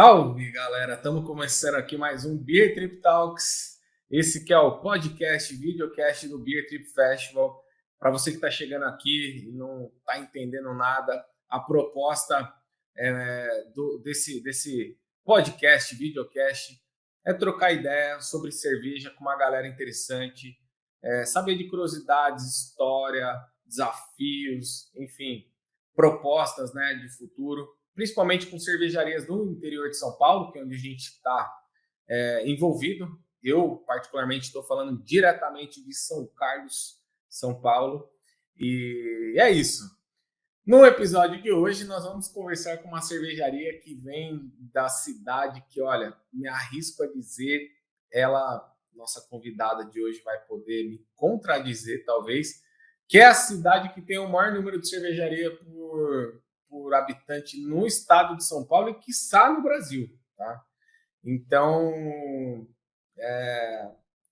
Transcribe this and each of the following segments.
Salve, galera! Estamos começando aqui mais um Beer Trip Talks. Esse que é o podcast, videocast do Beer Trip Festival. Para você que está chegando aqui e não está entendendo nada, a proposta desse podcast, videocast, é trocar ideia sobre cerveja com uma galera interessante, saber de curiosidades, história, desafios, enfim, propostas, né, de futuro, principalmente com cervejarias no interior de São Paulo, que é onde a gente está envolvido. Eu, particularmente, estou falando diretamente de São Carlos, São Paulo. E é isso. No episódio de hoje, nós vamos conversar com uma cervejaria que vem da cidade que, olha, me arrisco a dizer, nossa convidada de hoje vai poder me contradizer, talvez, que é a cidade que tem o maior número de cervejaria por habitante no estado de São Paulo e, quiçá, no Brasil, tá? Então,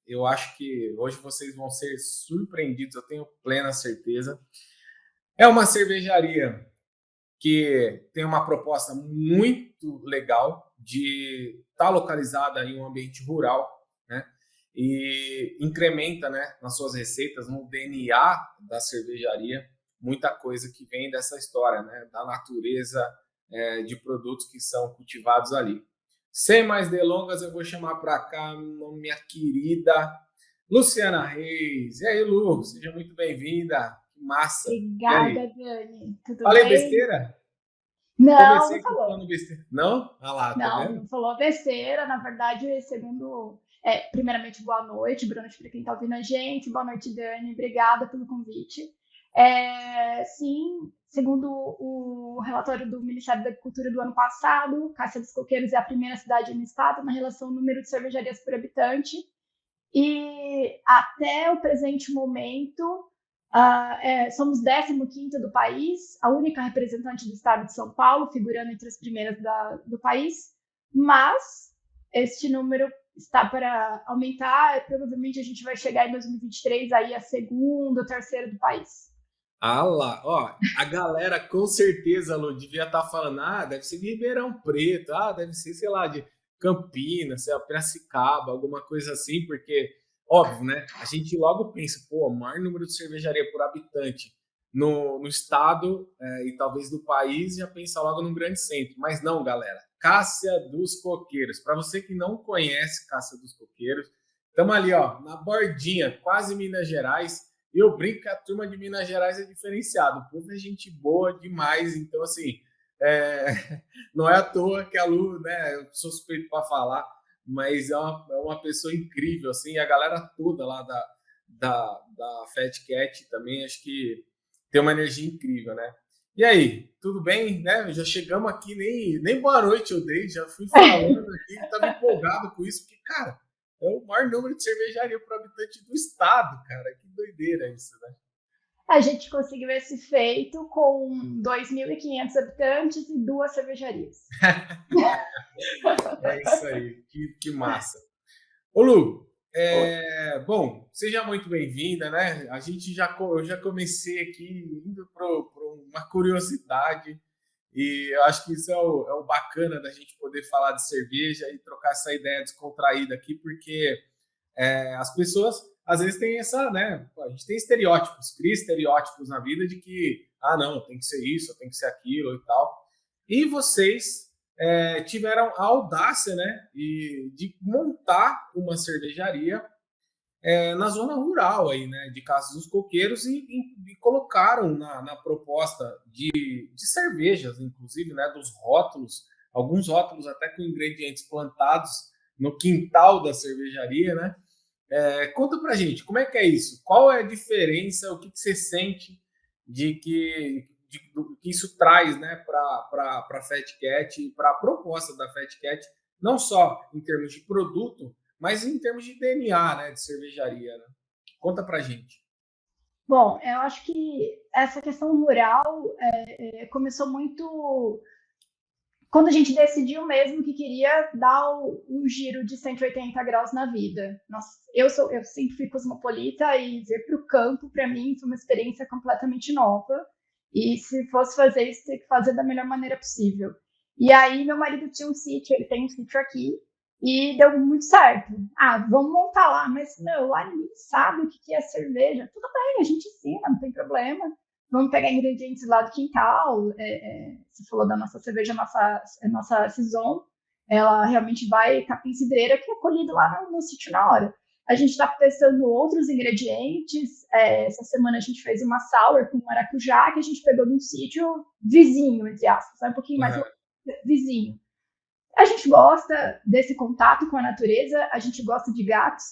eu acho que hoje vocês vão ser surpreendidos, eu tenho plena certeza. É uma cervejaria que tem uma proposta muito legal de estar localizada em um ambiente rural, né? E incrementa, né, nas suas receitas, no DNA da cervejaria, muita coisa que vem dessa história, né, da natureza de produtos que são cultivados ali. Sem mais delongas, eu vou chamar para cá minha querida Luciana Reis. E aí, Lu, seja muito bem-vinda. Que massa. E Obrigada, aí? Dani. Tudo Falei bem? besteira? Não, Comecei não aqui falou. falando besteira. Não? Ah lá, tá Não, vendo? não falou besteira. Na verdade, segundo. Primeiramente, boa noite, boa noite para quem está ouvindo a gente. Boa noite, Dani. Obrigada pelo convite. Sim, segundo o relatório do Ministério da Agricultura do ano passado, Cássia dos Coqueiros é a primeira cidade no estado na relação número de cervejarias por habitante. E até o presente momento, somos 15º do país, a única representante do estado de São Paulo, figurando entre as primeiras do país, mas este número está para aumentar, e provavelmente a gente vai chegar em 2023 aí a segunda ou terceira do país. Ah lá, ó, a galera com certeza, Lu, devia estar falando, deve ser de Ribeirão Preto, deve ser, sei lá, de Campinas, sei lá, Piracicaba, alguma coisa assim, porque, óbvio, né, a gente logo pensa, pô, o maior número de cervejaria por habitante no estado e talvez do país, já pensa logo num grande centro, mas não, galera, Cássia dos Coqueiros, para você que não conhece Cássia dos Coqueiros, estamos ali, ó, na bordinha, quase Minas Gerais. E eu brinco que a turma de Minas Gerais é diferenciada. O povo é gente boa demais. Então, assim, não é à toa que a Lu, né, eu sou suspeito para falar, mas é uma pessoa incrível, assim. A galera toda lá da Fat Cat também, acho que tem uma energia incrível, né? E aí, tudo bem, né? Já chegamos aqui, nem boa noite eu dei, já fui falando aqui, estava empolgado com isso, porque, cara, é o maior número de cervejaria por habitante do estado, cara. Que doideira isso, né? A gente conseguiu esse feito com 2.500 habitantes e duas cervejarias. É isso aí, que massa. Ô, Lu, bom, seja muito bem-vinda, né? Eu já comecei aqui indo para uma curiosidade, e eu acho que isso é o bacana da gente poder falar de cerveja e trocar essa ideia descontraída aqui, porque as pessoas às vezes têm essa, né? A gente tem estereótipos, cria estereótipos na vida de que, não, tem que ser isso, tem que ser aquilo e tal. E vocês tiveram a audácia, né, de montar uma cervejaria na zona rural aí, né, de Casas dos Coqueiros e colocaram na proposta de cervejas, inclusive, né, dos rótulos, alguns rótulos até com ingredientes plantados no quintal da cervejaria, né? Conta pra gente, como é que é isso? Qual é a diferença, o que você sente do que isso traz, né, para a Fat Cat e para a proposta da Fat Cat, não só em termos de produto, mas em termos de DNA, né, de cervejaria, né? Conta pra gente. Bom, eu acho que essa questão rural começou muito quando a gente decidiu mesmo que queria dar um giro de 180 graus na vida. Nossa, eu sempre fui cosmopolita e vir para o campo, para mim, foi uma experiência completamente nova. E se fosse fazer isso, tem que fazer da melhor maneira possível. E aí meu marido tinha um sítio, ele tem um sítio aqui, e deu muito certo. Vamos montar lá, mas meu, lá ninguém sabe o que é cerveja. Tudo bem, a gente ensina, não tem problema. Vamos pegar ingredientes lá do quintal. Você falou da nossa cerveja, nossa Saison. Ela realmente vai capim-cidreira, que é colhido lá no sítio na hora. A gente está testando outros ingredientes. Essa semana a gente fez uma sour com maracujá, que a gente pegou num sítio vizinho, entre aspas, um pouquinho mais vizinho. A gente gosta desse contato com a natureza, a gente gosta de gatos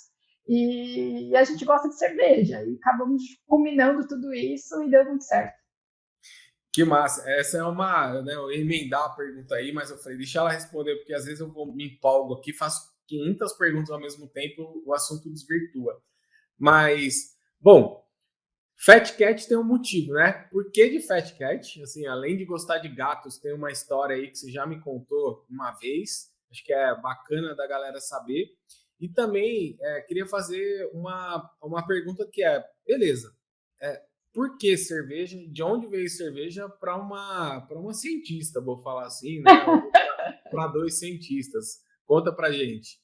e a gente gosta de cerveja. E acabamos combinando tudo isso e deu muito certo. Que massa. Essa é uma, né, eu ia emendar a pergunta aí, mas eu falei, deixa ela responder, porque às vezes eu me empolgo aqui, faço 500 perguntas ao mesmo tempo, o assunto desvirtua. Mas, bom, Fat Cat tem um motivo, né? Por que de Fat Cat? Assim, além de gostar de gatos, tem uma história aí que você já me contou uma vez, acho que é bacana da galera saber. E também queria fazer uma pergunta que é, beleza, por que cerveja? De onde veio cerveja para uma cientista, vou falar assim, né? Para dois cientistas. Conta pra gente.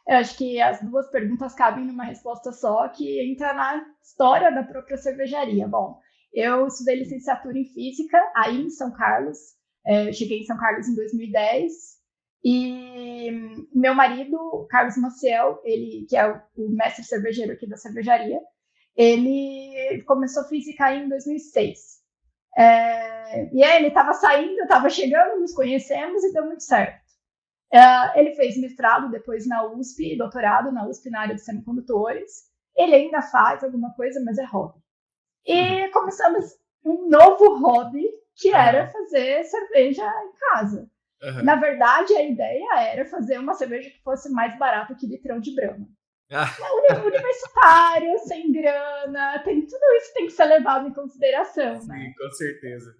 Eu acho que as duas perguntas cabem numa resposta só, que entra na história da própria cervejaria. Bom, eu estudei licenciatura em Física aí em São Carlos. Eu cheguei em São Carlos em 2010. E meu marido, Carlos Maciel, ele que é o mestre cervejeiro aqui da cervejaria, ele começou Física aí em 2006. E aí ele estava saindo, eu estava chegando, nos conhecemos e deu muito certo. Ele fez mestrado depois na USP, doutorado na USP na área de semicondutores. Ele ainda faz alguma coisa, mas é hobby. E começamos um novo hobby, que era fazer cerveja em casa. Na verdade, a ideia era fazer uma cerveja que fosse mais barata que litrão de Brahma. Universitário, sem grana, tudo isso tem que ser levado em consideração, Sim, né? com certeza.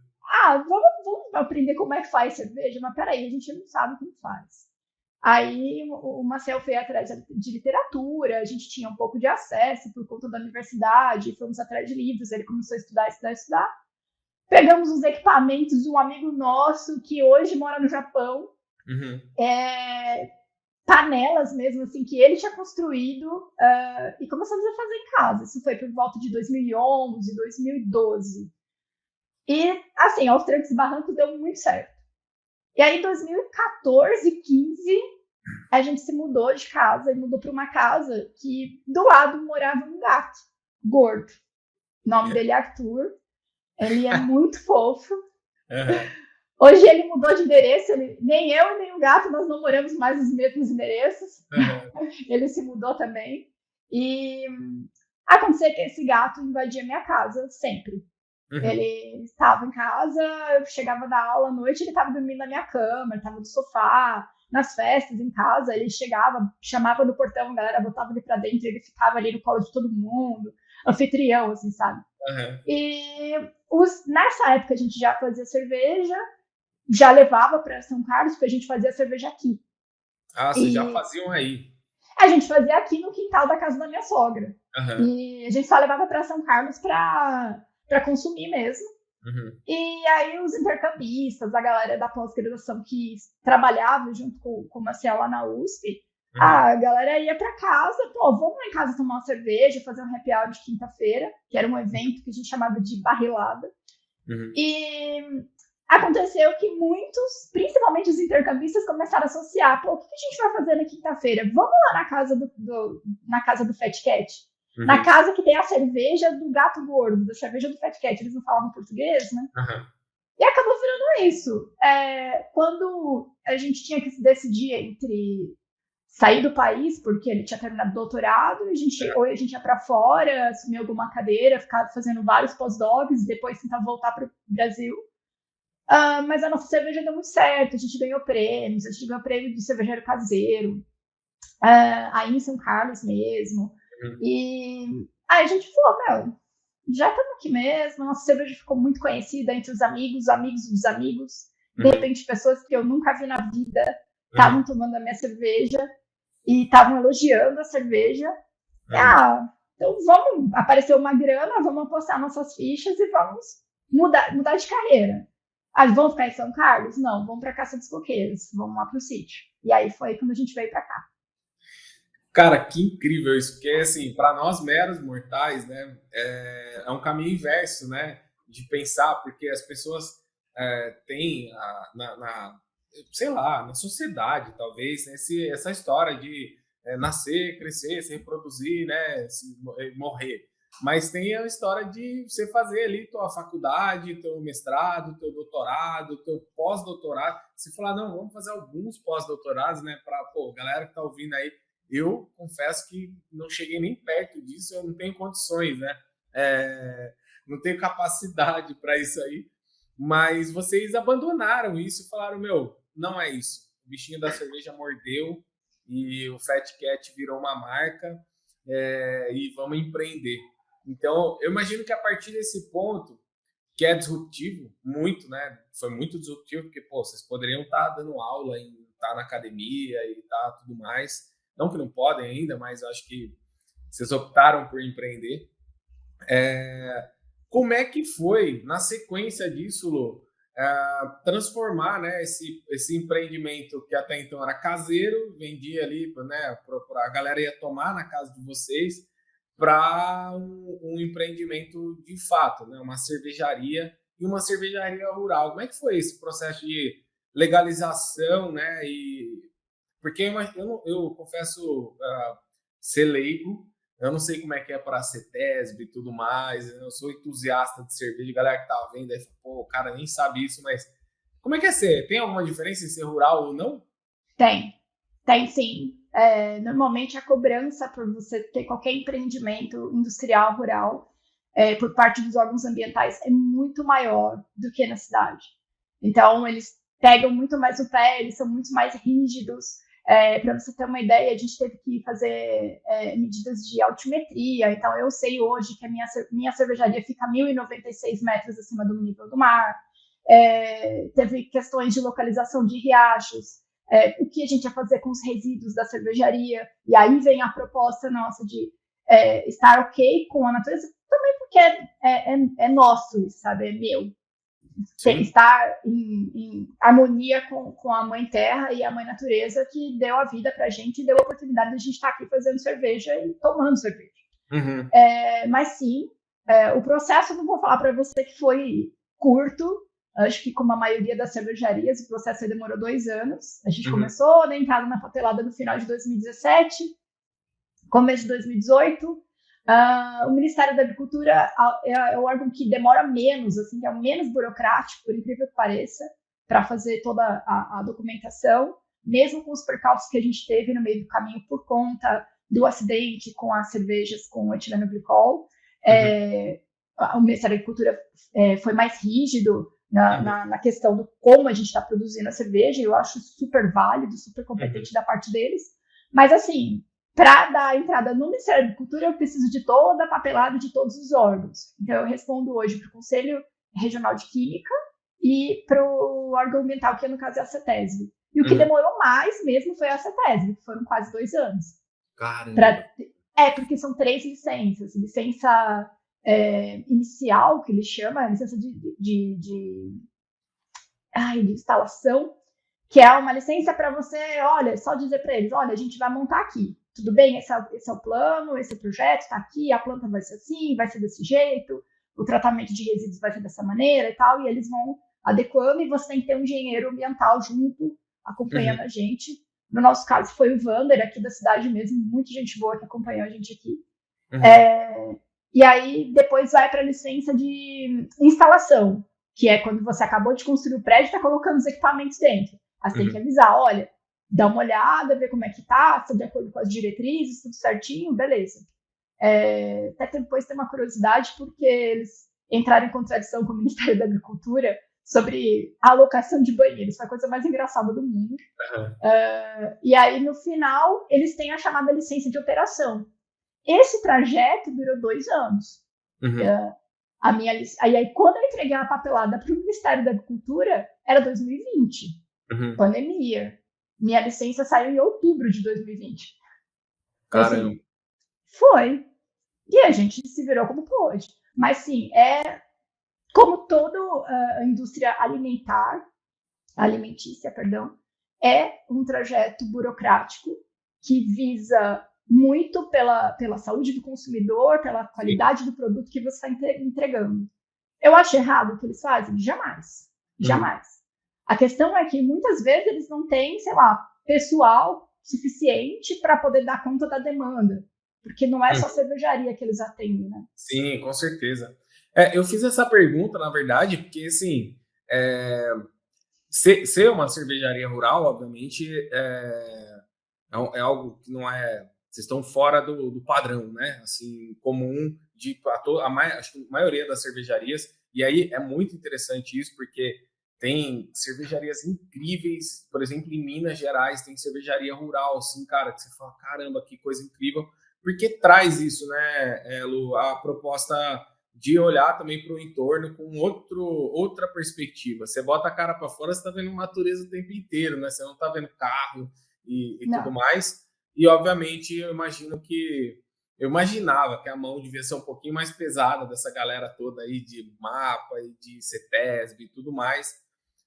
Vamos aprender como é que faz cerveja? Mas peraí, a gente não sabe como faz. Aí o Marcel foi atrás de literatura, a gente tinha um pouco de acesso por conta da universidade, fomos atrás de livros, ele começou a estudar. Pegamos os equipamentos de um amigo nosso que hoje mora no Japão, panelas mesmo, assim, que ele tinha construído, e começamos a fazer em casa. Isso foi por volta de 2011, 2012. E, assim, aos trancos e barrancos deu muito certo. E aí, em 2014, 15, a gente se mudou de casa e mudou para uma casa que do lado morava um gato gordo. O nome dele é Arthur. Ele é muito fofo. Hoje ele mudou de endereço. Nem eu e nem o gato, nós não moramos mais nos mesmos endereços. Ele se mudou também. E aconteceu que esse gato invadia minha casa sempre. Ele estava em casa, eu chegava da aula à noite, ele estava dormindo na minha cama, ele estava no sofá, nas festas em casa, ele chegava, chamava no portão, a galera botava ele para dentro, ele ficava ali no colo de todo mundo, anfitrião, assim, sabe? E nessa época a gente já fazia cerveja, já levava para São Carlos, porque a gente fazia cerveja aqui. Vocês já faziam aí? A gente fazia aqui no quintal da casa da minha sogra. E a gente só levava para São Carlos para consumir mesmo. E aí os intercambistas, a galera da pós-graduação que trabalhava junto com o Maciel lá na USP, a galera ia para casa, vamos lá em casa tomar uma cerveja, fazer um happy hour de quinta-feira, que era um evento que a gente chamava de barrilada. E aconteceu que muitos, principalmente os intercambistas, começaram a associar, o que a gente vai fazer na quinta-feira? Vamos lá na casa do Fat Cat? Na casa que tem a cerveja do gato gordo, da cerveja do Fat Cat. Eles não falavam português, né? E acabou virando isso. Quando a gente tinha que se decidir entre sair do país, porque ele tinha terminado o doutorado, ou a gente ia para fora, assumir alguma cadeira, ficar fazendo vários pós-docs, e depois tentar voltar para o Brasil. Mas a nossa cerveja deu muito certo, a gente ganhou prêmios, a gente ganhou prêmio de cervejeiro caseiro, aí em São Carlos mesmo. E aí a gente falou, já estamos aqui mesmo, nossa cerveja ficou muito conhecida entre os amigos dos amigos. De repente, pessoas que eu nunca vi na vida estavam tomando a minha cerveja e estavam elogiando a cerveja. Então apareceu uma grana, vamos apostar nossas fichas e vamos mudar de carreira. Ah, vamos ficar em São Carlos? Não, vamos para Caça dos Coqueiros, vamos lá para o sítio. E aí foi quando a gente veio para cá. Cara, que incrível isso, porque assim, para nós meros mortais, né, é um caminho inverso, né, de pensar, porque as pessoas têm sei lá, na sociedade, talvez, né, essa história de nascer, crescer, se reproduzir, né, morrer. Mas tem a história de você fazer ali tua faculdade, teu mestrado, teu doutorado, teu pós-doutorado. Se falar, não, vamos fazer alguns pós-doutorados, né, para, pô, galera que tá ouvindo aí, eu confesso que não cheguei nem perto disso, eu não tenho condições, né? Não tenho capacidade para isso aí. Mas vocês abandonaram isso e falaram: meu, não é isso. O bichinho da cerveja mordeu e o Fat Cat virou uma marca e vamos empreender. Então, eu imagino que a partir desse ponto, que é disruptivo, muito, né? Foi muito disruptivo, porque, pô, vocês poderiam estar dando aula, estar na academia e tá tudo mais. Não que não podem ainda, mas acho que vocês optaram por empreender. Como é que foi, na sequência disso, Lu, transformar, né, esse empreendimento que até então era caseiro, vendia ali, né, a galera ia tomar na casa de vocês, para um empreendimento de fato, né, uma cervejaria e uma cervejaria rural. Como é que foi esse processo de legalização, né? Porque eu confesso ser leigo, eu não sei como é que é para a CETESB e tudo mais, eu sou entusiasta de cerveja, galera que tá vendo aí, pô, o cara nem sabe isso, mas como é que é ser? Tem alguma diferença em ser rural ou não? Tem sim. Normalmente a cobrança por você ter qualquer empreendimento industrial, rural, por parte dos órgãos ambientais é muito maior do que na cidade. Então, eles pegam muito mais o pé, eles são muito mais rígidos. Para você ter uma ideia, a gente teve que fazer medidas de altimetria. Então, eu sei hoje que a minha cervejaria fica a 1.096 metros acima do nível do mar. Teve questões de localização de riachos. O que a gente ia fazer com os resíduos da cervejaria. E aí vem a proposta nossa de estar ok com a natureza, também porque é nosso, sabe? É meu. Estar em harmonia com a mãe terra e a mãe natureza que deu a vida para a gente e deu a oportunidade de a gente estar aqui fazendo cerveja e tomando cerveja. Uhum. Mas sim, o processo, não vou falar para você que foi curto, acho que como a maioria das cervejarias, o processo demorou 2 anos. A gente começou na entrada na papelada no final de 2017, começo de 2018. O Ministério da Agricultura é o órgão que demora menos, assim, é o menos burocrático, por incrível que pareça, para fazer toda a documentação, mesmo com os percalços que a gente teve no meio do caminho por conta do acidente com as cervejas com etileno-glicol. O Ministério da Agricultura foi mais rígido na questão do como a gente está produzindo a cerveja, e eu acho super válido, super competente da parte deles. Mas, assim, para dar entrada no Ministério da Agricultura, eu preciso de toda a papelada de todos os órgãos. Então, eu respondo hoje para o Conselho Regional de Química e para o órgão ambiental, que no caso é a CETESB. E o que demorou mais mesmo foi a CETESB, que foram quase 2 anos. Caramba! Porque são 3 licenças. Licença inicial, que eles chamam, licença de instalação, que é uma licença para você, olha, só dizer para eles, olha, a gente vai montar aqui, tudo bem, esse é o plano, esse é o projeto, está aqui, a planta vai ser assim, vai ser desse jeito, o tratamento de resíduos vai ser dessa maneira e tal, e eles vão adequando, e você tem que ter um engenheiro ambiental junto, acompanhando a gente. No nosso caso, foi o Vander, aqui da cidade mesmo, muita gente boa que acompanhou a gente aqui. E aí, depois vai para a licença de instalação, que é quando você acabou de construir o prédio e está colocando os equipamentos dentro. Aí você tem que avisar, olha, dá uma olhada, ver como é que tá, se tá de acordo com as diretrizes, tudo certinho, beleza. Até depois tem uma curiosidade, porque eles entraram em contradição com o Ministério da Agricultura sobre a alocação de banheiros. Foi a coisa mais engraçada do mundo. E aí, no final, eles têm a chamada licença de operação. Esse trajeto durou 2 anos. Aí, quando eu entreguei a papelada para o Ministério da Agricultura, era 2020, pandemia. Minha licença saiu em outubro de 2020. Caramba! Assim, foi. E a gente se virou como pôde. Mas, sim, como toda a indústria alimentícia, é um trajeto burocrático que visa muito pela saúde do consumidor, pela qualidade do produto que você está entregando. Eu acho errado o que eles fazem? Jamais. Jamais. A questão é que muitas vezes eles não têm, sei lá, pessoal suficiente para poder dar conta da demanda. Porque não é só cervejaria que eles atendem, né? Sim, com certeza. Eu fiz essa pergunta, na verdade, porque, assim, ser uma cervejaria rural, obviamente, é algo que não é... Vocês estão fora do padrão, né? Assim, comum acho que a maioria das cervejarias. E aí é muito interessante isso, porque tem cervejarias incríveis, por exemplo, em Minas Gerais tem cervejaria rural, assim, cara, que você fala, caramba, que coisa incrível, porque traz isso, né, Lu, a proposta de olhar também para o entorno com outra perspectiva. Você bota a cara para fora, você está vendo natureza o tempo inteiro, né? Você não está vendo carro e tudo mais. E, obviamente, eu imaginava que a mão devia ser um pouquinho mais pesada dessa galera toda aí de mapa e de CETESB e tudo mais,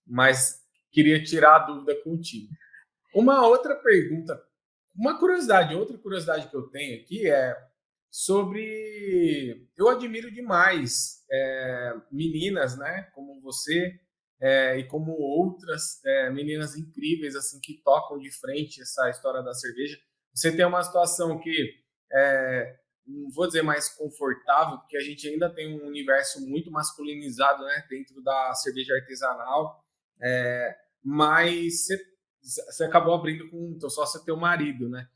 mas queria tirar a dúvida contigo. Uma outra pergunta, outra curiosidade que eu tenho aqui é sobre... Eu admiro demais meninas, né, como você, e como outras meninas incríveis assim que tocam de frente essa história da cerveja. Você tem uma situação que não vou dizer mais confortável, porque a gente ainda tem um universo muito masculinizado, né, dentro da cerveja artesanal, mas você acabou abrindo com teu sócio, teu marido, né?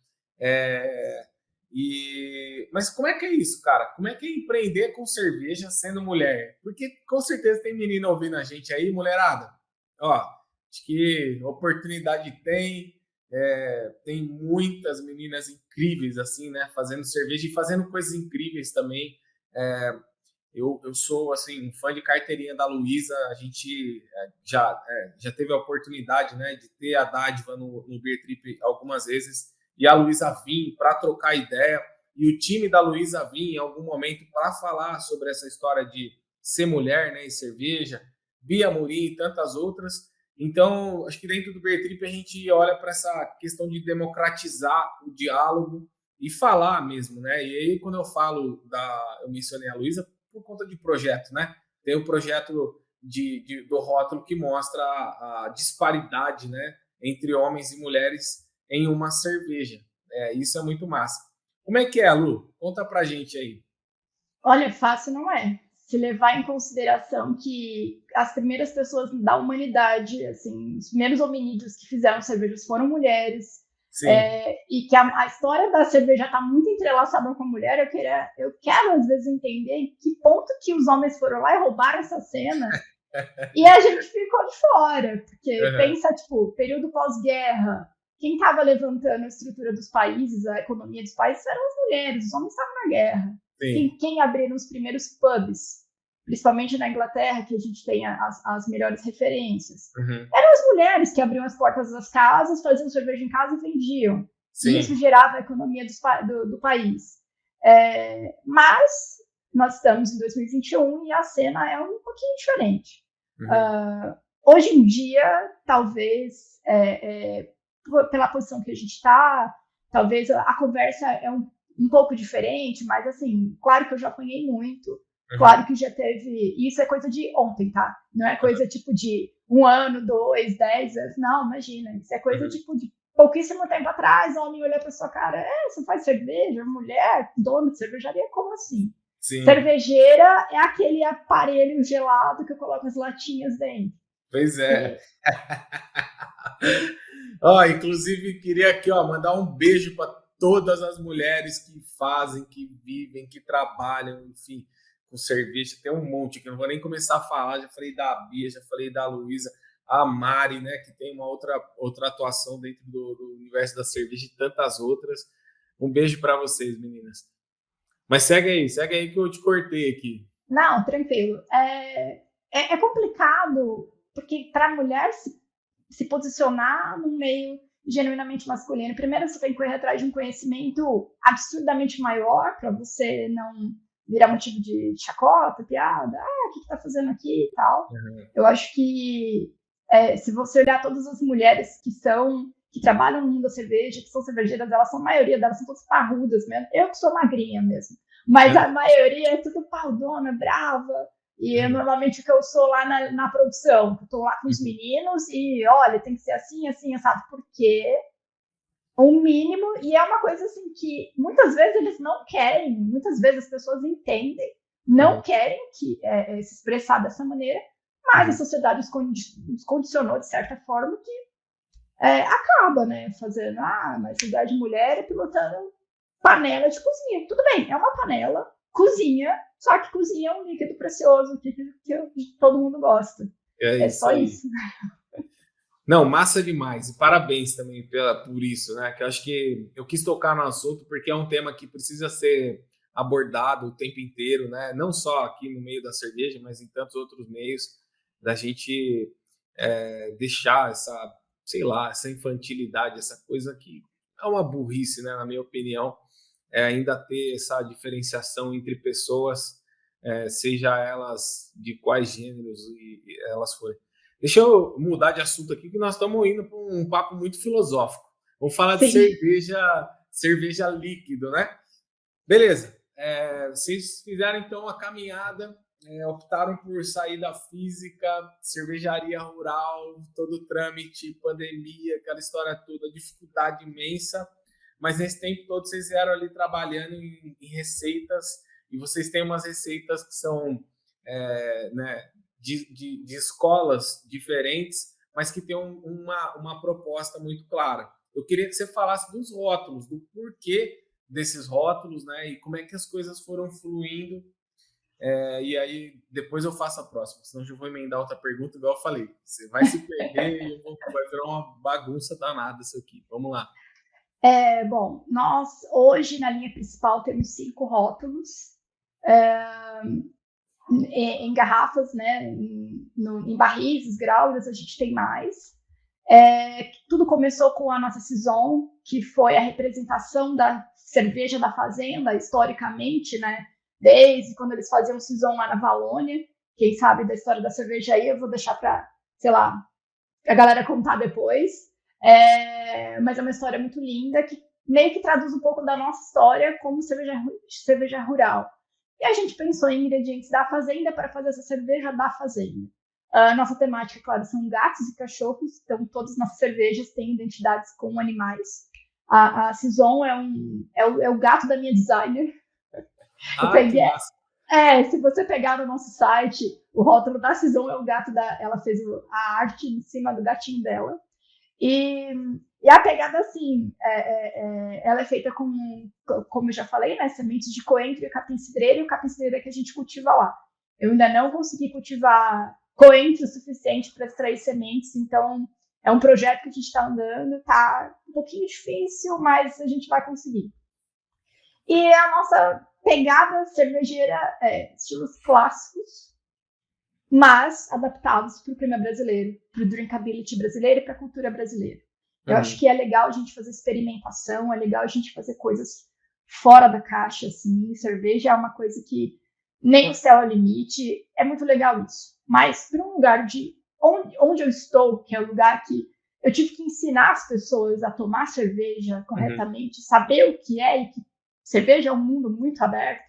Mas como é que é isso, cara? Como é que é empreender com cerveja sendo mulher? Porque com certeza tem menina ouvindo a gente aí, mulherada. Ó, acho que oportunidade tem muitas meninas incríveis, assim, né? Fazendo cerveja e fazendo coisas incríveis também. Eu sou, assim, um fã de carteirinha da Luísa. A gente já teve a oportunidade, né, de ter a dádiva no Beer Trip algumas vezes. E a Luísa vir para trocar ideia. E o time da Luísa vir em algum momento para falar sobre essa história de ser mulher, né, e cerveja. Bia Amorim e tantas outras. Então, acho que dentro do Beer Trip a gente olha para essa questão de democratizar o diálogo e falar mesmo, né? E aí, quando eu mencionei a Luísa por conta de projeto, né? Tem o projeto do rótulo que mostra a disparidade, né, entre homens e mulheres em uma cerveja. Isso é muito massa. Como é que é, Lu? Conta pra gente aí. Olha, fácil não é. Se levar em consideração que as primeiras pessoas da humanidade, assim, os primeiros hominídeos que fizeram cervejas foram mulheres, e que a história da cerveja está muito entrelaçada com a mulher, eu quero às vezes entender em que ponto que os homens foram lá e roubaram essa cena e a gente ficou de fora, porque pensa, tipo, período pós-guerra, quem estava levantando a estrutura dos países, a economia dos países eram as mulheres, os homens estavam na guerra. Quem abriram os primeiros pubs, principalmente na Inglaterra, que a gente tem as melhores referências, eram as mulheres que abriam as portas das casas, faziam cerveja em casa e vendiam. E isso gerava a economia do país. Mas nós estamos em 2021 e a cena é um pouquinho diferente. Hoje em dia, talvez, pela posição que a gente está, talvez a conversa é um pouco diferente, mas assim, claro que eu já apanhei muito, claro que já teve, isso é coisa de ontem, tá? Não é coisa tipo de 1 ano, 2, 10 anos, não, imagina, isso é coisa tipo de pouquíssimo tempo atrás, o homem olhou pra sua cara, você faz cerveja, mulher, dono de cervejaria, como assim? Sim. Cervejeira é aquele aparelho gelado que eu coloco as latinhas dentro. Pois é. Inclusive, queria aqui mandar um beijo para todas as mulheres que fazem, que vivem, que trabalham, enfim, com cerveja. Tem um monte que eu não vou nem começar a falar. Já falei da Bia, já falei da Luísa, a Mari, né, que tem uma outra atuação dentro do universo da cerveja e tantas outras. Um beijo para vocês, meninas. Mas segue aí que eu te cortei aqui. Não, tranquilo. É complicado, porque para a mulher se posicionar num meio genuinamente masculino, primeiro você tem que correr atrás de um conhecimento absurdamente maior para você virar motivo de chacota, piada, o que tá fazendo aqui e tal. Uhum. Eu acho que se você olhar todas as mulheres que trabalham no mundo da cerveja, que são cervejeiras, a maioria delas são todas parrudas mesmo. Eu que sou magrinha mesmo. Mas a maioria é tudo parrudona, brava. E normalmente o que eu sou lá na produção, eu tô lá com os meninos e, olha, tem que ser assim, assim, sabe? Porque o mínimo, e é uma coisa assim que muitas vezes eles não querem, muitas vezes as pessoas entendem, não querem se expressar dessa maneira, mas a sociedade os condicionou de certa forma que acaba, né, fazendo, mas lugar de mulher é pilotando panela de cozinha. Tudo bem, é uma panela, cozinha, só que cozinha é um líquido precioso que todo mundo gosta. É só isso. Não, massa demais. E parabéns também por isso, né? Que eu acho que eu quis tocar no assunto porque é um tema que precisa ser abordado o tempo inteiro, né? Não só aqui no meio da cerveja, mas em tantos outros meios, da gente deixar essa, sei lá, essa infantilidade, essa coisa que é uma burrice, né? Na minha opinião, ainda ter essa diferenciação entre pessoas, seja elas de quais gêneros elas forem. Deixa eu mudar de assunto aqui, que nós estamos indo para um papo muito filosófico. Vamos falar de cerveja líquido, né? Beleza. Vocês fizeram, então, a caminhada, optaram por sair da física, cervejaria rural, todo o trâmite, pandemia, aquela história toda, dificuldade imensa, mas nesse tempo todo vocês vieram ali trabalhando em receitas, e vocês têm umas receitas que são, né, de escolas diferentes, mas que tem uma proposta muito clara. Eu queria que você falasse dos rótulos, do porquê desses rótulos, né? E como é que as coisas foram fluindo. E aí depois eu faço a próxima, senão eu já vou emendar outra pergunta, igual eu falei. Você vai se perder e vai virar uma bagunça danada isso aqui. Vamos lá. Bom, nós hoje na linha principal temos 5 rótulos. Em garrafas, né, em barris, grauras, a gente tem mais. Tudo começou com a nossa Saison, que foi a representação da cerveja da fazenda, historicamente, né, desde quando eles faziam Saison lá na Valônia. Quem sabe da história da cerveja aí, eu vou deixar para, sei lá, a galera contar depois. Mas é uma história muito linda, que meio que traduz um pouco da nossa história como cerveja rural. E a gente pensou em ingredientes da fazenda para fazer essa cerveja da fazenda. A nossa temática, claro, são gatos e cachorros, então todas as nossas cervejas têm identidades com animais. A Saison é o gato da minha designer. Que massa. Se você pegar no nosso site, o rótulo da Saison é o gato ela fez a arte em cima do gatinho dela. E a pegada, assim, ela é feita como eu já falei, né, sementes de coentro e capim-cidreira, e o capim-cidreira que a gente cultiva lá. Eu ainda não consegui cultivar coentro o suficiente para extrair sementes, então é um projeto que a gente está andando, tá um pouquinho difícil, mas a gente vai conseguir. E a nossa pegada cervejeira estilos clássicos, mas adaptados para o clima brasileiro, para o drinkability brasileiro e para a cultura brasileira. Eu acho que é legal a gente fazer experimentação, é legal a gente fazer coisas fora da caixa, assim. Cerveja é uma coisa que nem o céu é o limite, é muito legal isso. Mas para um lugar onde eu estou, que é o lugar que eu tive que ensinar as pessoas a tomar cerveja corretamente, saber o que é, e que cerveja é um mundo muito aberto,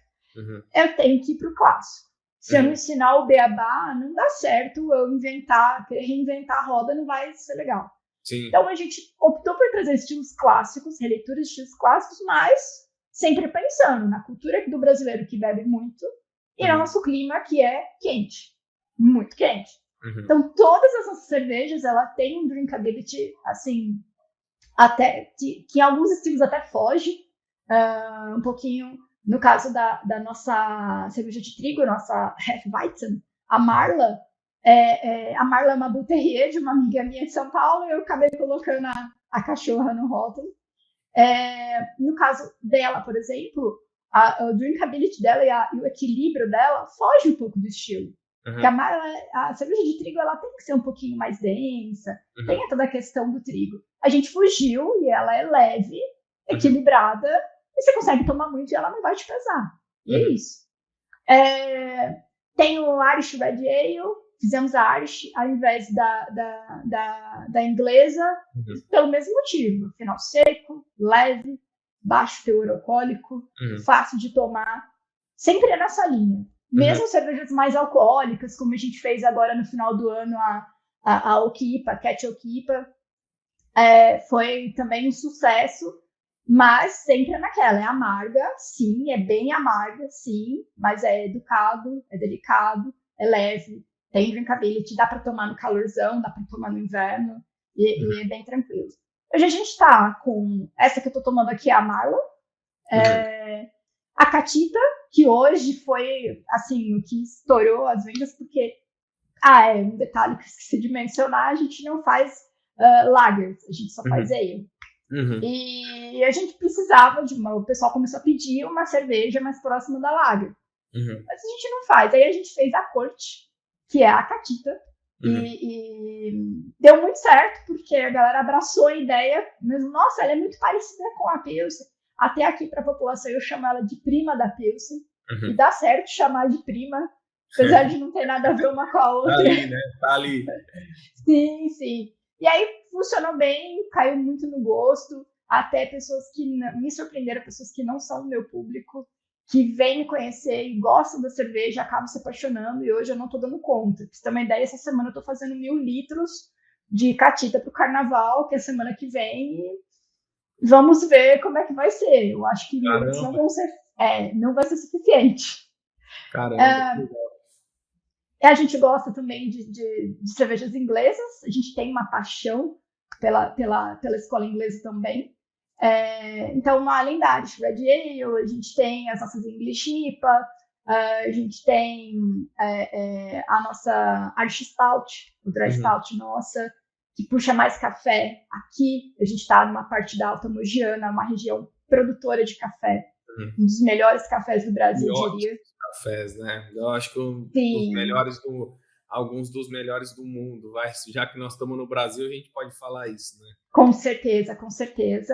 eu tenho que ir para o clássico. Se eu não ensinar o beabá, não dá certo eu querer reinventar a roda, não vai ser legal. Sim. Então a gente optou por trazer estilos clássicos, releituras de estilos clássicos, mas sempre pensando na cultura do brasileiro que bebe muito e no nosso clima que é quente, muito quente. Então todas as nossas cervejas, ela tem um drinkability, assim, até que em alguns estilos até foge um pouquinho. No caso da nossa cerveja de trigo, nossa Hefeweizen, a Marla, a Marla é uma Bull Terrier de uma amiga minha de São Paulo, e eu acabei colocando a cachorra no rótulo. No caso dela, por exemplo, o drinkability dela e o equilíbrio dela foge um pouco do estilo. Porque a Marla, a cerveja de trigo, ela tem que ser um pouquinho mais densa, tem toda a questão do trigo. A gente fugiu e ela é leve, equilibrada, e você consegue tomar muito e ela não vai te pesar. E é isso. Tem o Irish Red Ale, fizemos a Irish ao invés da inglesa, pelo mesmo motivo. Final seco, leve, baixo teor alcoólico, fácil de tomar. Sempre é nessa linha. Mesmo cervejas mais alcoólicas, como a gente fez agora no final do ano, a Okipa, a Cat Okipa, foi também um sucesso, mas sempre é naquela, é amarga, sim, é bem amarga, sim, mas é educado, é delicado, é leve, tem drinkability, dá para tomar no calorzão, dá para tomar no inverno, e é bem tranquilo. Hoje a gente está com essa que eu estou tomando aqui, a Marla, a Catita, que hoje foi, assim, o que estourou as vendas, porque, um detalhe que eu esqueci de mencionar, a gente não faz lagers, a gente só faz ale. E a gente precisava o pessoal começou a pedir uma cerveja mais próxima da lager. Mas a gente não faz. Aí a gente fez a corte, que é a Catita, e deu muito certo, porque a galera abraçou a ideia, mesmo, nossa, ela é muito parecida com a Pilsen. Até aqui para a população eu chamo ela de prima da Pilsen, e dá certo chamar de prima, apesar de não ter nada a ver uma com a outra. Tá ali, né? Tá ali. Sim, sim. E aí funcionou bem, caiu muito no gosto, até pessoas que me surpreenderam, pessoas que não são do meu público, que vêm me conhecer e gostam da cerveja, acabam se apaixonando, e hoje eu não estou dando conta. Pra você ter uma ideia, essa semana eu estou fazendo 1.000 litros de Catita para o carnaval, que é a semana que vem, e vamos ver como é que vai ser. Eu acho que 1.000 litros não vão ser, não vai ser suficiente. Caramba, a gente gosta também de cervejas inglesas, a gente tem uma paixão pela escola inglesa também. Então, além da Irish Red Ale, a gente tem as nossas English IPA, a gente tem a nossa Irish Stout, o Dry Stout nossa, que puxa mais café. Aqui, a gente está numa parte da Alta Mogiana, uma região produtora de café, um dos melhores cafés do Brasil, eu diria. Cafés, né? Eu acho que alguns dos melhores do mundo, já que nós estamos no Brasil, a gente pode falar isso, né? Com certeza, com certeza.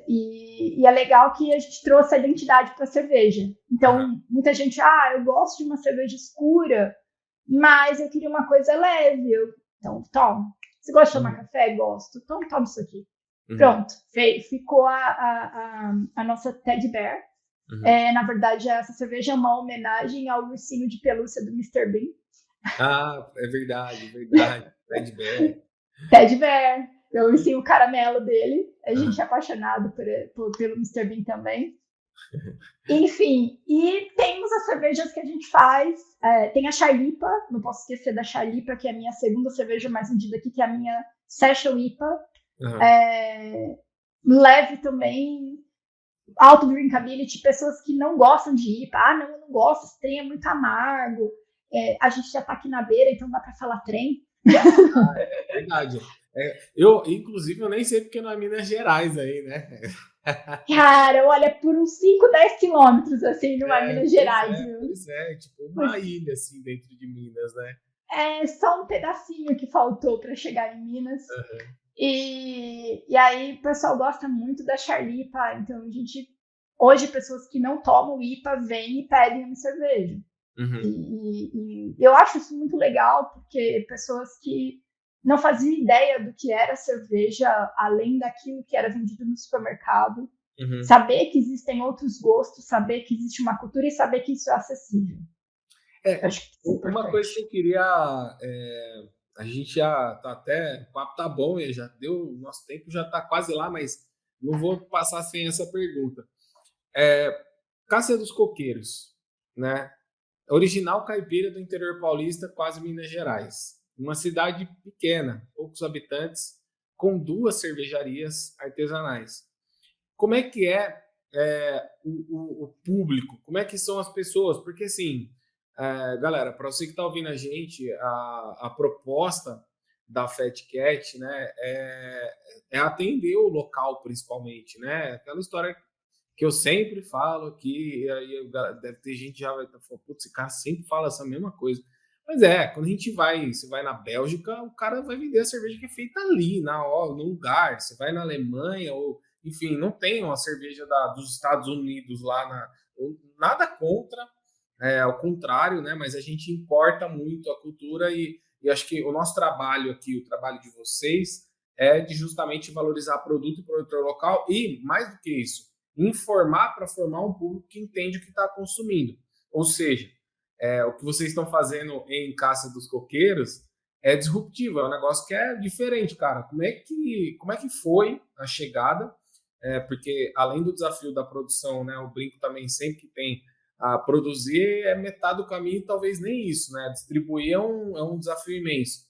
E é legal que a gente trouxe a identidade para a cerveja. Então, muita gente, eu gosto de uma cerveja escura, mas eu queria uma coisa leve. Então, toma. Você gosta de tomar café? Gosto. Então, toma isso aqui. Pronto. Ficou a nossa Teddy Bear. Na verdade, essa cerveja é uma homenagem ao ursinho de pelúcia do Mr. Bean. É verdade, verdade. Teddy Bear. Teddy Bear, o ursinho caramelo dele. A gente é apaixonado pelo Mr. Bean também. Enfim, e temos as cervejas que a gente faz. Tem a Charlipa, não posso esquecer da Charlipa, que é a minha segunda cerveja mais vendida aqui, que é a minha Session IPA. Leve também, alto drinkability, pessoas que não gostam de IPA. Não, eu não gosto, esse trem é muito amargo. A gente já tá aqui na beira, então dá para falar trem. É verdade. Inclusive, eu nem sei porque não é Minas Gerais aí, né? Cara, olha, por uns 5, 10 quilômetros, assim, não é Minas Gerais, viu? Pois tipo uma ilha, assim, dentro de Minas, né? É só um pedacinho que faltou para chegar em Minas. E aí o pessoal gosta muito da Charlipa, então a gente... Hoje, pessoas que não tomam IPA vêm e pedem uma cerveja. E eu acho isso muito legal, porque pessoas que não faziam ideia do que era cerveja, além daquilo que era vendido no supermercado, saber que existem outros gostos, saber que existe uma cultura e saber que isso é acessível. Acho que uma coisa que eu queria... a gente já tá até... O papo tá bom, já deu... Nosso tempo já tá quase lá, mas não vou passar sem essa pergunta. Cássia dos Coqueiros, né? Original caipira do interior paulista, quase Minas Gerais. Uma cidade pequena, poucos habitantes, com 2 cervejarias artesanais. Como é que o público? Como é que são as pessoas? Porque, assim, galera, para você que está ouvindo a gente, a proposta da Fat Cat, né, é atender o local, principalmente, né? Aquela história que eu sempre falo aqui, e aí deve ter gente que já vai estar falando, putz, esse cara sempre fala essa mesma coisa. Mas quando a gente você vai na Bélgica, o cara vai vender a cerveja que é feita ali, no lugar. Você vai na Alemanha, ou enfim, não tem uma cerveja dos Estados Unidos lá, nada contra, ao contrário, né? Mas a gente importa muito a cultura e acho que o nosso trabalho aqui, o trabalho de vocês, é de justamente valorizar produto e produtor local e, mais do que isso, informar para formar um público que entende o que está consumindo. Ou seja, o que vocês estão fazendo em Caça dos Coqueiros é disruptivo, é um negócio que é diferente, cara. Como é que foi a chegada? Porque além do desafio da produção, né, o brinco também sempre que tem a produzir é metade do caminho, talvez nem isso, né? Distribuir é um desafio imenso.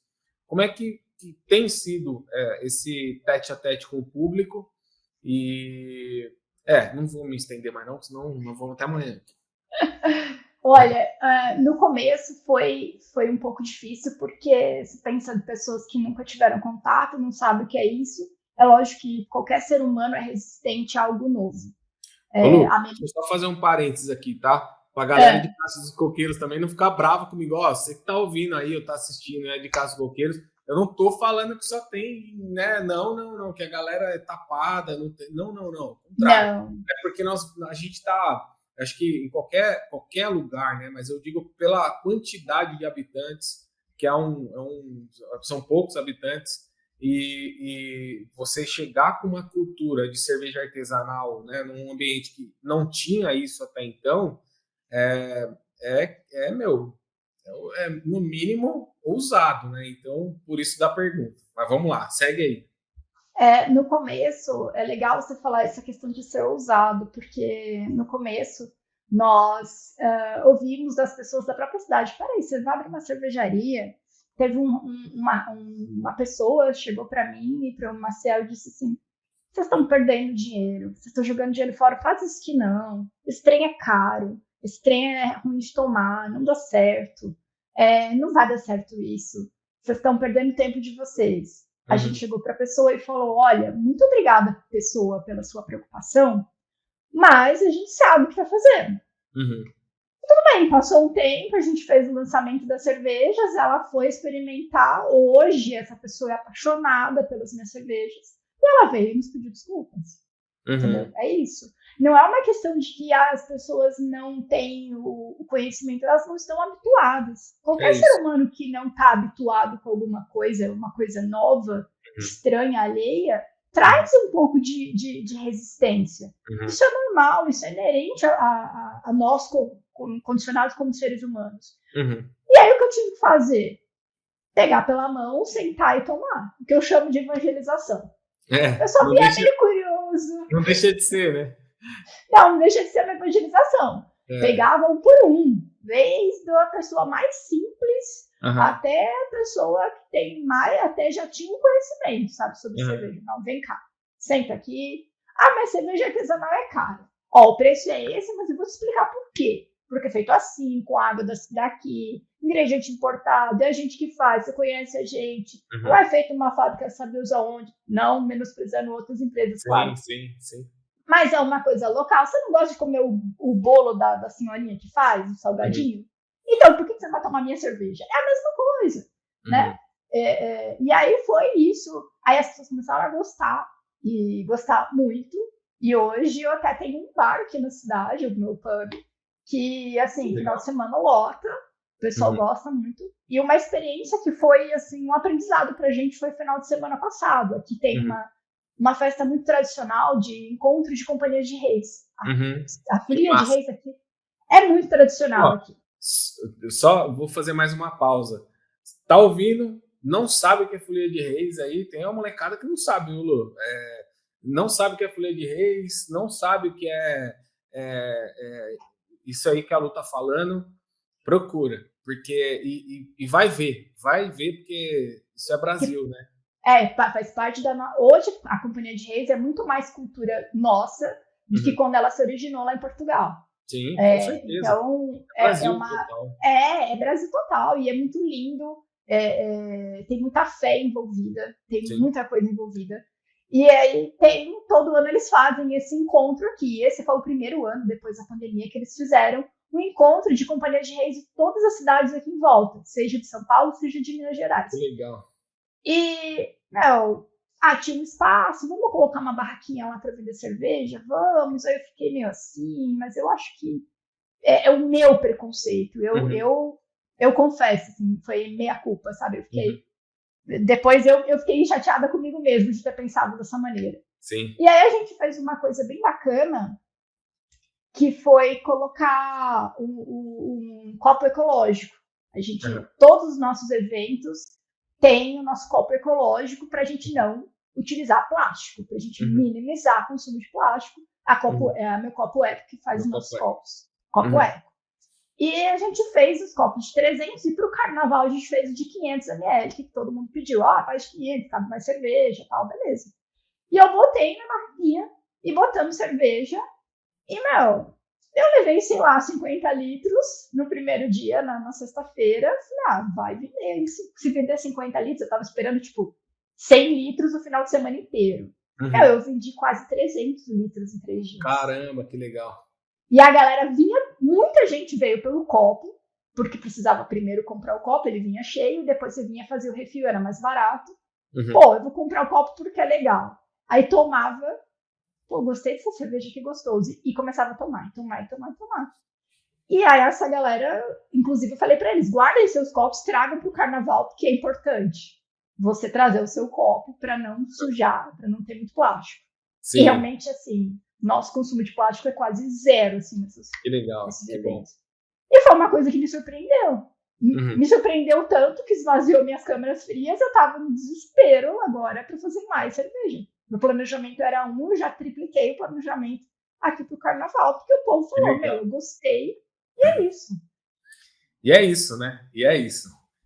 Como é que tem sido esse tete a tete com o público? E não vou me estender mais não, senão não vou até amanhã. Olha, no começo foi um pouco difícil, porque se pensa de pessoas que nunca tiveram contato, não sabem o que é isso. É lógico que qualquer ser humano é resistente a algo novo. Ô, Lu, deixa eu só fazer um parênteses aqui, tá? Pra galera de Caça dos Coqueiros também não ficar brava comigo. Ó, você que tá ouvindo aí, ou tá assistindo, de Caça dos Coqueiros, eu não tô falando que só tem, né? Não, que a galera é tapada, não tem. Não. Ao contrário. Não. É porque a gente tá, acho que em qualquer lugar, né? Mas eu digo pela quantidade de habitantes, que são poucos habitantes, e você chegar com uma cultura de cerveja artesanal, né, num ambiente que não tinha isso até então, no mínimo ousado, né? Então, por isso da pergunta. Mas vamos lá, segue aí. No começo, é legal você falar essa questão de ser ousado, porque no começo nós ouvimos das pessoas da própria cidade: peraí, você vai abrir uma cervejaria? Teve uma pessoa chegou para mim e para o Marcel e disse assim: vocês estão perdendo dinheiro, vocês estão jogando dinheiro fora, faz isso que não. Esse trem é caro, esse trem é ruim de tomar, não dá certo, não vai dar certo isso. Vocês estão perdendo tempo de vocês. A gente chegou para a pessoa e falou: olha, muito obrigada, pessoa, pela sua preocupação, mas a gente sabe o que está fazendo. Tudo bem, passou um tempo, a gente fez o lançamento das cervejas, ela foi experimentar. Hoje, essa pessoa é apaixonada pelas minhas cervejas. E ela veio e nos pediu desculpas. Entendeu? É isso. Não é uma questão de que as pessoas não têm o conhecimento, elas não estão habituadas. Qualquer ser humano que não está habituado com alguma coisa, uma coisa nova, estranha, alheia, traz um pouco de resistência. Isso é normal, isso é inerente a nós condicionados como seres humanos. E aí o que eu tive que fazer? Pegar pela mão, sentar e tomar. O que eu chamo de evangelização. Eu só via meio curioso. Não deixa de ser, né? Não deixa de ser uma evangelização. Pegava um por um, desde a pessoa mais simples até a pessoa que tem mais, até já tinha um conhecimento, sabe, sobre cerveja. Não, vem cá, senta aqui. Ah, mas cerveja artesanal é cara. Ó, o preço é esse, mas eu vou te explicar por quê. Porque é feito assim, com água daqui, ingrediente importado, é a gente que faz, você conhece a gente. Não é feito numa fábrica, sabe usar onde. Não menosprezando outras empresas, claro. Sim. Mas é uma coisa local. Você não gosta de comer o bolo da senhorinha que faz, o salgadinho? Então, por que você vai tomar minha cerveja? É a mesma coisa, né? E aí foi isso. Aí as pessoas começaram a gostar, e gostar muito. E hoje eu até tenho um bar aqui na cidade, o meu pub, que, assim, final de semana lota, o pessoal gosta muito. E uma experiência que foi, assim, um aprendizado pra gente foi final de semana passado. Aqui tem uma festa muito tradicional de encontro de companhias de reis. A folia de reis aqui é muito tradicional aqui. Só vou fazer mais uma pausa. Tá ouvindo? Não sabe o que é folia de reis aí? Tem uma molecada que não sabe, viu, Lu? Não sabe o que é folia de reis, não sabe o que é isso aí que a Lu tá falando. Procura, porque e vai ver, porque isso é Brasil, né? Faz parte da. Hoje, a Companhia de Reis é muito mais cultura nossa do que quando ela se originou lá em Portugal. Sim, com certeza. Então, Brasil total. É Brasil total, e é muito lindo. Tem muita fé envolvida, tem muita coisa envolvida. E aí todo ano eles fazem esse encontro aqui. Esse foi o primeiro ano, depois da pandemia, que eles fizeram um encontro de Companhia de Reis de todas as cidades aqui em volta, seja de São Paulo, seja de Minas Gerais. Que legal. E, tinha um espaço, vamos colocar uma barraquinha lá para vender cerveja? Vamos. Aí eu fiquei meio assim, mas eu acho que é o meu preconceito. Uhum. Eu confesso, assim, foi meia culpa, sabe? Eu fiquei. Depois eu fiquei chateada comigo mesmo de ter pensado dessa maneira. Sim. E aí a gente fez uma coisa bem bacana, que foi colocar um copo ecológico. A gente, Uhum. todos os nossos eventos têm o nosso copo ecológico para a gente não utilizar plástico, para a gente minimizar o consumo de plástico. A meu copo eco que faz os nossos copos. Copo eco. E a gente fez os copos de 300 e para o carnaval a gente fez o de 500 ml, que todo mundo pediu. Faz 500, cabe mais cerveja, tal, beleza. E eu botei na barraquinha e botamos cerveja. E, eu levei, sei lá, 50 litros no primeiro dia, na sexta-feira. Falei, vai vender. Se vender 50 litros, eu tava esperando, 100 litros no final de semana inteiro. Eu vendi quase 300 litros em 3 dias. Caramba, que legal. E a galera vinha, muita gente veio pelo copo, porque precisava primeiro comprar o copo, ele vinha cheio, depois você vinha fazer o refil, era mais barato. Eu vou comprar o copo porque é legal. Aí tomava, gostei dessa cerveja, que gostoso. E começava a tomar. E aí essa galera, inclusive eu falei para eles, guardem seus copos, tragam pro carnaval, porque é importante você trazer o seu copo para não sujar, para não ter muito plástico. Sim. E realmente, assim, nosso consumo de plástico é quase zero, assim, nesses eventos. E foi uma coisa que me surpreendeu. Me surpreendeu tanto que esvaziou minhas câmeras frias, eu tava no desespero agora para fazer mais cerveja. Meu planejamento era eu já tripliquei o planejamento aqui pro carnaval, porque o povo falou, eu gostei, e é isso. E é isso, né?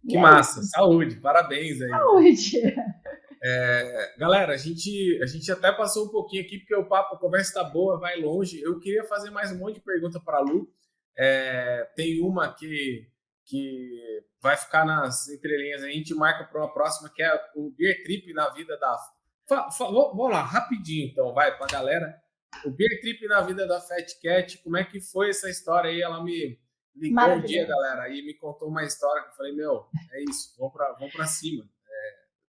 Que massa, saúde, parabéns aí. Saúde. Galera, a gente até passou um pouquinho aqui, porque a conversa tá boa, vai longe. Eu queria fazer mais um monte de pergunta para a Lu. Tem uma que vai ficar nas entrelinhas, a gente marca para uma próxima, que é o Beer Trip na vida da... Vamos lá, rapidinho então, vai para a galera. O Beer Trip na vida da Fat Cat, como é que foi essa história aí? Ela me ligou um dia, galera, e me contou uma história que eu falei, é isso, vamos para cima.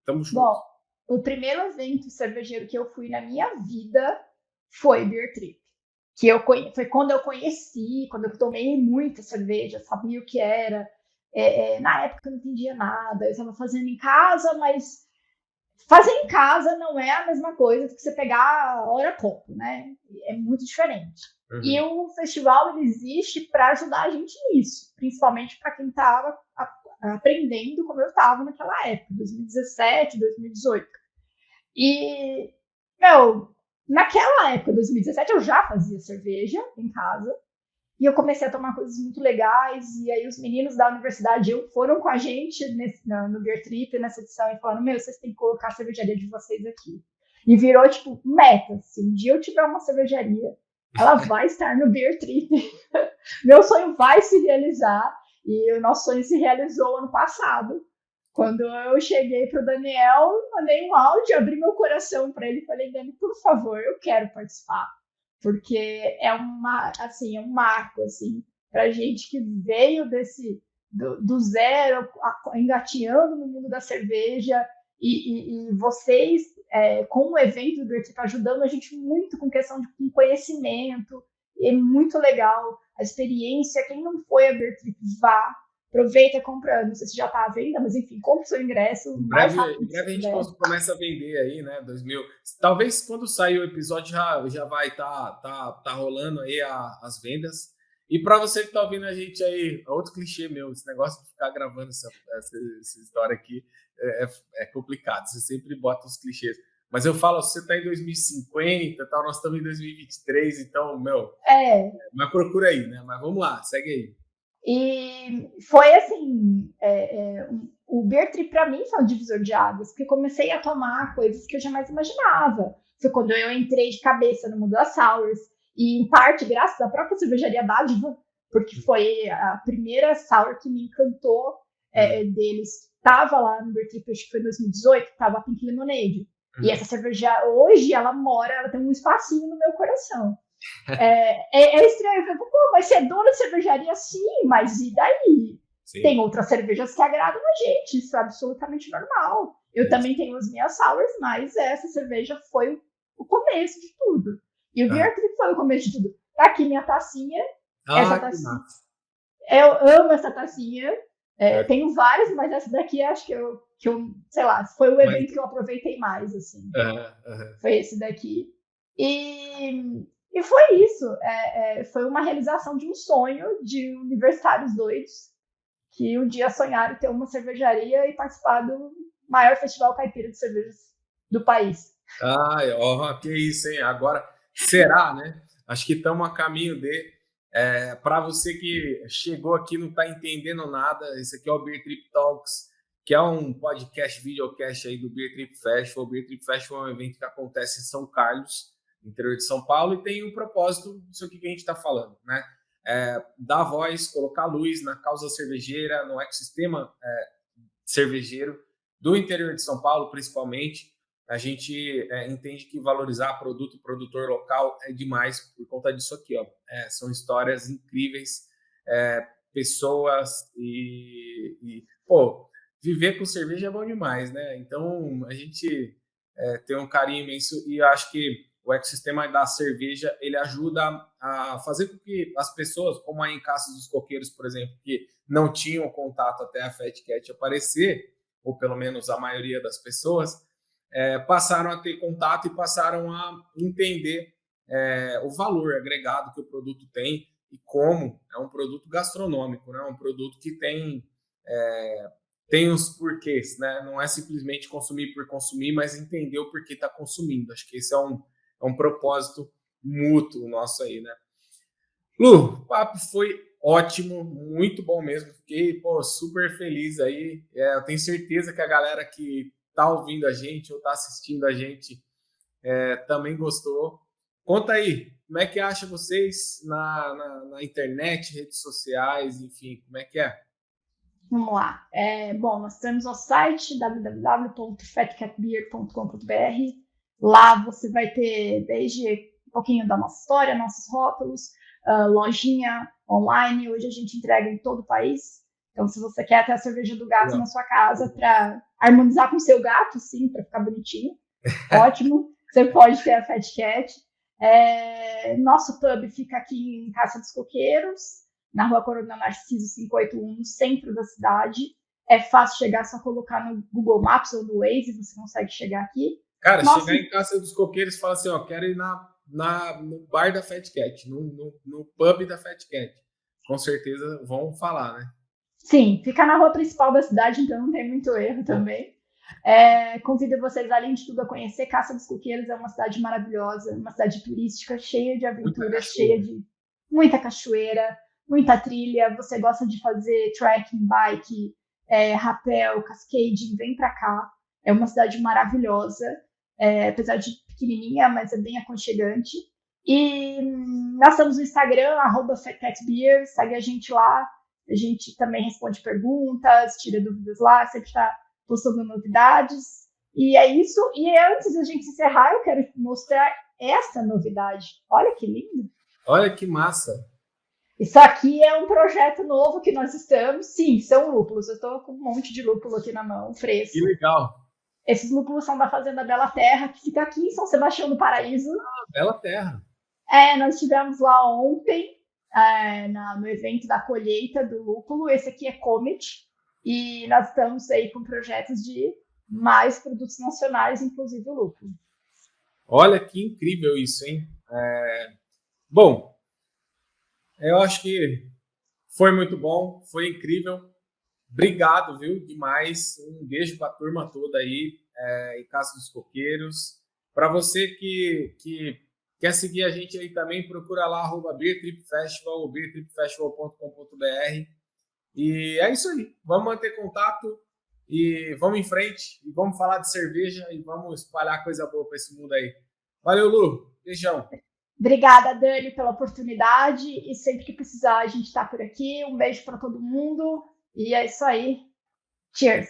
Tamo junto. Bom, o primeiro evento cervejeiro que eu fui na minha vida foi Beer Trip. Foi quando eu conheci, quando eu tomei muita cerveja, sabia o que era. Na época eu não entendia nada, eu estava fazendo em casa, mas fazer em casa não é a mesma coisa que você pegar hora copo, né? É muito diferente. E o festival ele existe para ajudar a gente nisso, principalmente para quem estava aprendendo como eu estava naquela época, 2017, 2018. E, naquela época, 2017, eu já fazia cerveja em casa e eu comecei a tomar coisas muito legais. E aí, os meninos da universidade foram com a gente no Beer Trip, nessa edição, e falaram: vocês têm que colocar a cervejaria de vocês aqui. E virou, meta. Se um dia eu tiver uma cervejaria, ela vai estar no Beer Trip. Meu sonho vai se realizar. E o nosso sonho se realizou ano passado. Quando eu cheguei para o Daniel, mandei um áudio, abri meu coração para ele e falei, Dani, por favor, eu quero participar. Porque é um marco, assim, para gente que veio do zero, engateando no mundo da cerveja, e vocês, com o evento do Beer Trip, ajudando a gente muito com questão de conhecimento, é muito legal a experiência. Quem não foi a Beer Trip, vá. Aproveita e compra, não sei se já está à venda, mas enfim, compre o seu ingresso. Em breve a gente começa a vender aí, né? 2000. Talvez quando sair o episódio já vai tá rolando aí as vendas. E para você que está ouvindo a gente aí, outro clichê meu, esse negócio de ficar gravando essa história aqui é complicado. Você sempre bota os clichês. Mas eu falo, você está em 2050, tal, nós estamos em 2023, então, mas procura aí, né? Mas vamos lá, segue aí. E foi assim, o Beer Trip para mim foi um divisor de águas, porque comecei a tomar coisas que eu jamais imaginava. Foi quando eu entrei de cabeça no mundo das sours, e em parte graças à própria cervejaria Dádiva, porque foi a primeira sour que me encantou deles. Estava lá no Beer Trip, acho que foi em 2018, estava a Pink Lemonade. E essa cerveja, hoje, ela tem um espacinho no meu coração. É estranho, eu falo, mas você é dona de cervejaria? Sim, mas e daí? Sim. Tem outras cervejas que agradam a gente, isso é absolutamente normal. Eu também tenho as minhas sours, mas essa cerveja foi o começo de tudo. E o Beer Trip foi o começo de tudo. Tá aqui minha tacinha, Essa Ah, que tacinha, massa. eu amo essa tacinha. É, Tenho várias, mas essa daqui acho que eu, sei lá, foi o mas, evento que eu aproveitei mais, assim. aham, aham. Foi esse daqui. E foi isso. Foi uma realização de um sonho de universitários doidos que um dia sonharam ter uma cervejaria e participar do maior festival caipira de cervejas do país. Ai, ó, que isso, hein? Agora, será, né? Acho que estamos a caminho de. Para você que chegou aqui e não está entendendo nada, esse aqui é o Beer Trip Talks, que é um podcast, videocast aí do Beer Trip Festival. O Beer Trip Festival é um evento que acontece em São Carlos, interior de São Paulo, e tem um propósito disso aqui que a gente está falando, né? Dar voz, colocar luz na causa cervejeira, no ecossistema cervejeiro do interior de São Paulo, principalmente. A gente entende que valorizar produto e produtor local é demais por conta disso aqui, ó. São histórias incríveis, pessoas pô, viver com cerveja é bom demais, né? Então a gente tem um carinho imenso e eu acho que o ecossistema da cerveja ele ajuda a fazer com que as pessoas, como aí em Caça dos Coqueiros, por exemplo, que não tinham contato até a Fat Cat aparecer, ou pelo menos a maioria das pessoas, passaram a ter contato e passaram a entender o valor agregado que o produto tem e como é um produto gastronômico, né? Um produto que tem os porquês, né? Não é simplesmente consumir por consumir, mas entender o porquê está consumindo. Acho que esse é um propósito mútuo nosso aí, né? Lu, o papo foi ótimo, muito bom mesmo. Fiquei, pô, super feliz aí. Eu tenho certeza que a galera que tá ouvindo a gente ou tá assistindo a gente também gostou. Conta aí, como é que acha vocês na internet, redes sociais, enfim, como é que é? Vamos lá. Bom, nós temos o site www.fatcatbeer.com.br. Lá você vai ter desde um pouquinho da nossa história, nossos rótulos, lojinha online. Hoje a gente entrega em todo o país. Então, se você quer ter a cerveja do gato na sua casa para harmonizar com o seu gato, sim, para ficar bonitinho, ótimo. Você pode ter a Fat Cat. Nosso pub fica aqui em Caça dos Coqueiros, na Rua Coronel Narciso 581, no centro da cidade. É fácil chegar, só colocar no Google Maps ou no Waze, você consegue chegar aqui. Cara, Nossa, chegar em Caça dos Coqueiros e falar assim, ó, quero ir no bar da Fat Cat, no pub da Fat Cat. Com certeza vão falar, né? sim, fica na rua principal da cidade, então não tem muito erro também. Convido vocês, além de tudo, a conhecer Caça dos Coqueiros. É uma cidade maravilhosa, uma cidade turística, cheia de aventuras, cheia de muita cachoeira, muita trilha. Você gosta de fazer trekking, bike, rapel, cascading, vem pra cá. É uma cidade maravilhosa, apesar de pequenininha, mas é bem aconchegante. E nós estamos no Instagram, @FatCatBeer, segue a gente lá. A gente também responde perguntas, tira dúvidas lá, sempre está postando novidades. E é isso. E antes da gente encerrar, eu quero mostrar essa novidade. Olha que lindo! Olha que massa! Isso aqui é um projeto novo que nós estamos. Sim, são lúpulos. Eu estou com um monte de lúpulo aqui na mão, fresco. Que legal! Esses lúpulos são da Fazenda Bela Terra, que fica aqui em São Sebastião do Paraíso. Bela terra! Nós estivemos lá ontem, no evento da colheita do lúpulo. Esse aqui é Comet. E nós estamos aí com projetos de mais produtos nacionais, inclusive o lúpulo. Olha que incrível isso, hein? Bom, eu acho que foi muito bom, foi incrível. Obrigado, viu? Demais. Um beijo para a turma toda aí em Caça dos Coqueiros. Para você que quer seguir a gente aí também, procura lá Beer Trip Festival, beertripfestival.com.br. E é isso aí. Vamos manter contato e vamos em frente. E vamos falar de cerveja e vamos espalhar coisa boa para esse mundo aí. Valeu, Lu. Beijão. Obrigada, Dani, pela oportunidade. E sempre que precisar, a gente está por aqui. Um beijo para todo mundo. E é isso aí. Cheers!